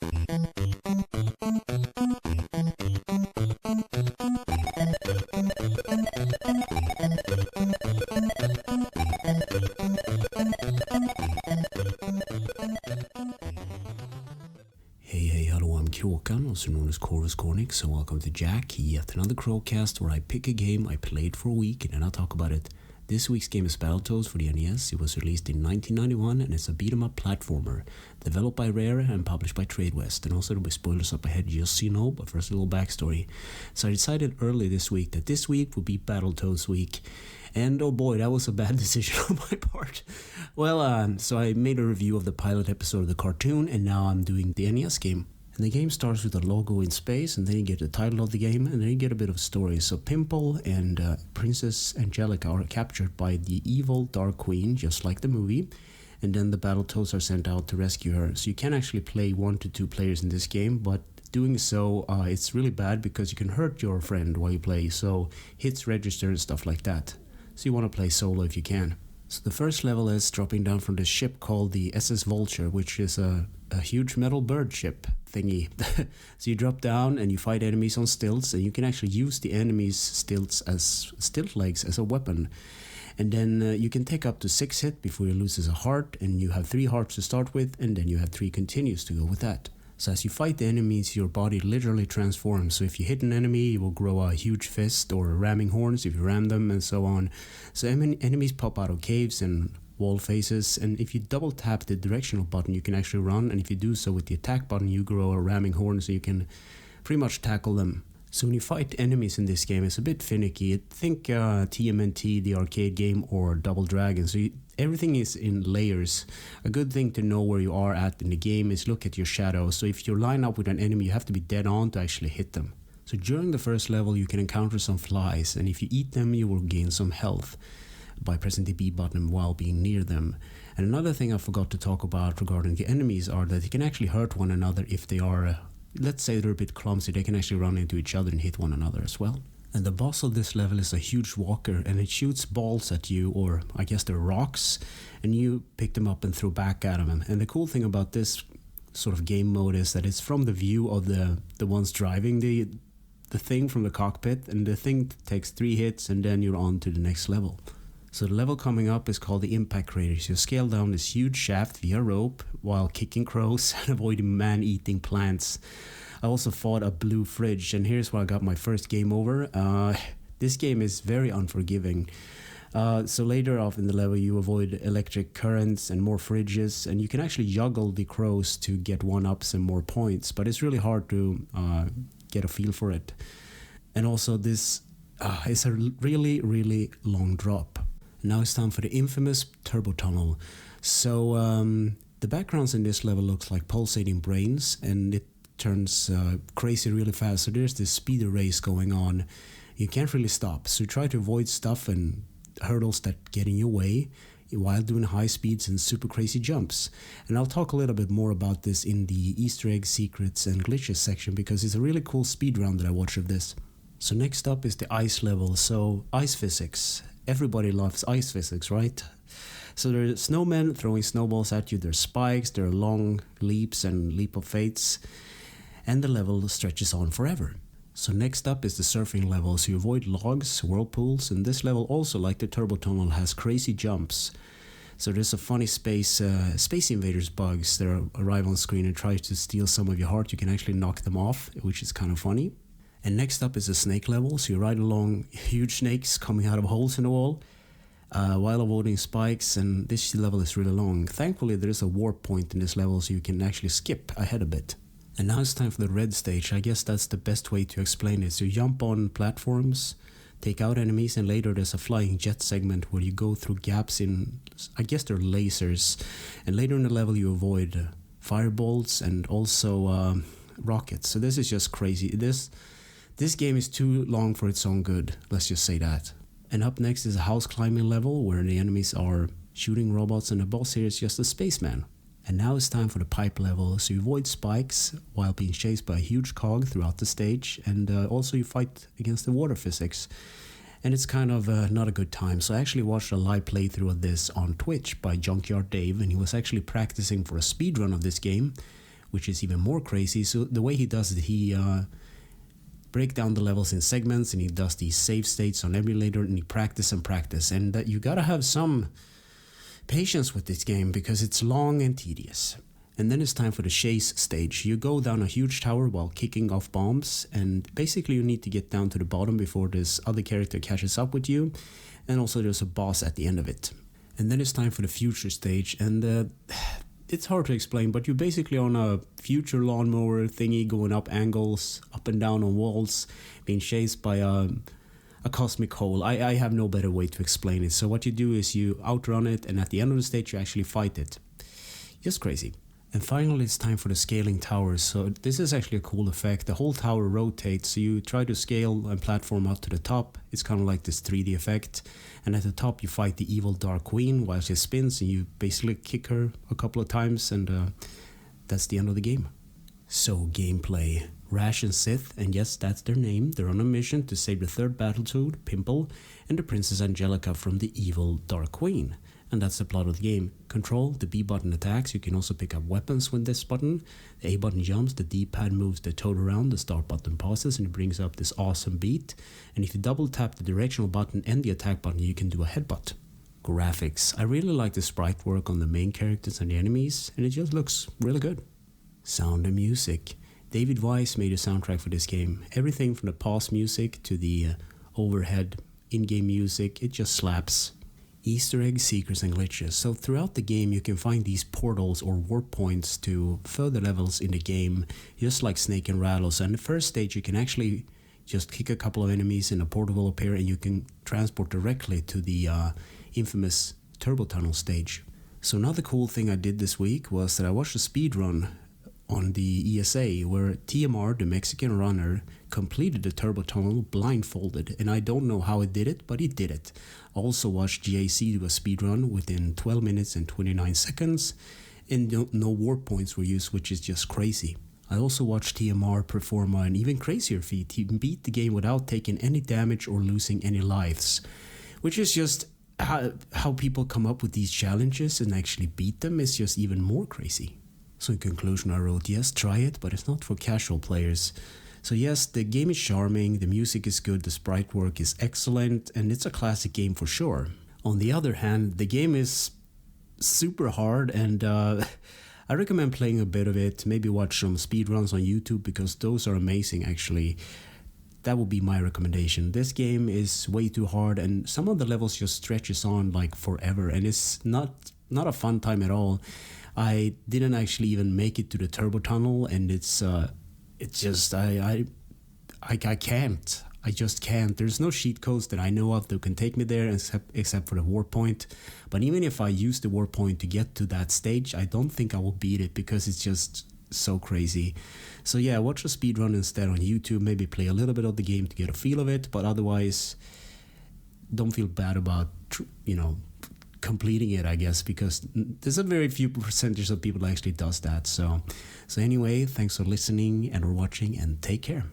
Hey, hello, I'm Kråkan, also known as Kråkan, so welcome to Yacc, yet another Crowcast where I pick a game I played for a week and then I'll talk about it. This week's game is Battletoads for the NES. It was released in 1991 and it's a beat-em-up platformer, developed by Rare and published by Tradewest. And also there'll be spoilers up ahead just so you know, but first a little backstory. So I decided early this week that this week would be Battletoads week. And oh boy, that was a bad decision on my part. Well, so I made a review of the pilot episode of the cartoon and now I'm doing the NES game. And the game starts with a logo in space, and then you get the title of the game, and then you get a bit of a story. So Pimpl and Princess Angelica are captured by the evil Dark Queen, just like the movie. And then the Battletoads are sent out to rescue her. So you can actually play 1 to 2 players in this game, but doing so, it's really bad because you can hurt your friend while you play. So hits register and stuff like that. So you want to play solo if you can. So the first level is dropping down from this ship called the SS Vulture, which is a huge metal bird ship thingy. So you drop down and you fight enemies on stilts, and you can actually use the enemies' stilt legs as a weapon. And then you can take up to 6 hits before you lose a heart, and you have 3 hearts to start with, and then you have 3 continues to go with that. So as you fight the enemies, your body literally transforms. So if you hit an enemy, you will grow a huge fist or ramming horns if you ram them and so on. So enemies pop out of caves and wall faces, and if you double tap the directional button, you can actually run, and if you do so with the attack button, you grow a ramming horn so you can pretty much tackle them. So when you fight enemies in this game, it's a bit finicky. Think TMNT, the arcade game, or Double Dragon. So everything is in layers. A good thing to know where you are at in the game is look at your shadow. So if you line up with an enemy, you have to be dead on to actually hit them. So during the first level, you can encounter some flies, and if you eat them, you will gain some health by pressing the B button while being near them. And another thing I forgot to talk about regarding the enemies are that they can actually hurt one another if they are, let's say they're a bit clumsy, they can actually run into each other and hit one another as well. And the boss of this level is a huge walker, and it shoots balls at you, or I guess they're rocks, and you pick them up and throw back at them. And the cool thing about this sort of game mode is that it's from the view of the ones driving the thing from the cockpit, and the thing takes 3 hits and then you're on to the next level. So the level coming up is called the Impact Crater. So you scale down this huge shaft via rope while kicking crows and avoiding man-eating plants. I also fought a blue fridge, and here's where I got my first game over. This game is very unforgiving. So later off in the level, you avoid electric currents and more fridges, and you can actually juggle the crows to get 1-ups and more points, but it's really hard to get a feel for it. And also this is a really, really long drop. Now it's time for the infamous turbo tunnel. So the backgrounds in this level looks like pulsating brains, and it turns crazy really fast. So there's this speeder race going on. You can't really stop, so try to avoid stuff and hurdles that get in your way while doing high speeds and super crazy jumps. And I'll talk a little bit more about this in the Easter egg, secrets and glitches section, because it's a really cool speed round that I watched of this. So next up is the ice level. So ice physics. Everybody loves ice physics, right? So there are snowmen throwing snowballs at you, there's spikes, there are long leaps and leap of fates, and the level stretches on forever. So next up is the surfing level. So you avoid logs, whirlpools, and this level also, like the turbo tunnel, has crazy jumps. So there's a funny Space Invaders bugs that arrive on screen and try to steal some of your heart. You can actually knock them off, which is kind of funny. And next up is the snake level. So you ride along huge snakes coming out of holes in the wall while avoiding spikes, and this level is really long. Thankfully there is a warp point in this level so you can actually skip ahead a bit. And now it's time for the red stage. I guess that's the best way to explain it. So you jump on platforms, take out enemies, and later there's a flying jet segment where you go through gaps in, I guess they're lasers. And later in the level you avoid fireballs and also rockets. So this is just crazy. This game is too long for its own good, let's just say that. And up next is a house climbing level where the enemies are shooting robots and the boss here is just a spaceman. And now it's time for the pipe level. So you avoid spikes while being chased by a huge cog throughout the stage, and also you fight against the water physics. And it's kind of not a good time. So I actually watched a live playthrough of this on Twitch by Junkyard Dave, and he was actually practicing for a speedrun of this game, which is even more crazy. So the way he does it, he break down the levels in segments, and he does these save states on emulator, and he practice and practice. And that you gotta have some patience with this game because it's long and tedious. And then it's time for the chase stage. You go down a huge tower while kicking off bombs, and basically you need to get down to the bottom before this other character catches up with you. And also there's a boss at the end of it. And then it's time for the future stage, and it's hard to explain, but you're basically on a future lawnmower thingy going up angles, up and down on walls, being chased by a cosmic hole. I have no better way to explain it. So what you do is you outrun it, and at the end of the stage you actually fight it. Just crazy. And finally it's time for the scaling towers. So this is actually a cool effect. The whole tower rotates, so you try to scale and platform up to the top. It's kind of like this 3D effect. And at the top you fight the evil Dark Queen while she spins, and you basically kick her a couple of times, and that's the end of the game. So gameplay. Rash and Sith, and yes, that's their name, they're on a mission to save the third Battletoad, Pimpl, and the Princess Angelica from the evil Dark Queen. And that's the plot of the game. Control, the B button attacks, you can also pick up weapons with this button. The A button jumps, the D-pad moves the toad around, the start button pauses, and it brings up this awesome beat. And if you double tap the directional button and the attack button, you can do a headbutt. Graphics. I really like the sprite work on the main characters and the enemies, and it just looks really good. Sound and music. David Wise made a soundtrack for this game. Everything from the pause music to the overhead in-game music, it just slaps. Easter eggs, secrets, and glitches. So throughout the game you can find these portals or warp points to further levels in the game, just like Snake and Rattle. So in the first stage you can actually just kick a couple of enemies and a portal will appear, and you can transport directly to the infamous Turbo Tunnel stage. So another cool thing I did this week was that I watched a speed run on the ESA where TMR, the Mexican runner, completed the Turbo Tunnel blindfolded, and I don't know how he did it, but he did it. I also watched GAC do a speedrun within 12 minutes and 29 seconds, and no warp points were used, which is just crazy. I also watched TMR perform an even crazier feat. He beat the game without taking any damage or losing any lives, which is just how people come up with these challenges and actually beat them is just even more crazy. So in conclusion I wrote, yes, try it, but it's not for casual players. So yes, the game is charming, the music is good, the sprite work is excellent, and it's a classic game for sure. On the other hand, the game is super hard, and I recommend playing a bit of it, maybe watch some speedruns on YouTube, because those are amazing actually. That would be my recommendation. This game is way too hard, and some of the levels just stretches on like forever, and it's not a fun time at all. I didn't actually even make it to the Turbo Tunnel, and it's just I can't. I just can't. There's no cheat codes that I know of that can take me there except for the warp point. But even if I use the warp point to get to that stage, I don't think I will beat it because it's just so crazy. So yeah, watch a speedrun instead on YouTube. Maybe play a little bit of the game to get a feel of it. But otherwise, don't feel bad about completing it, I guess, because there's a very few percentage of people that actually does that. So anyway, thanks for listening and for watching, and take care.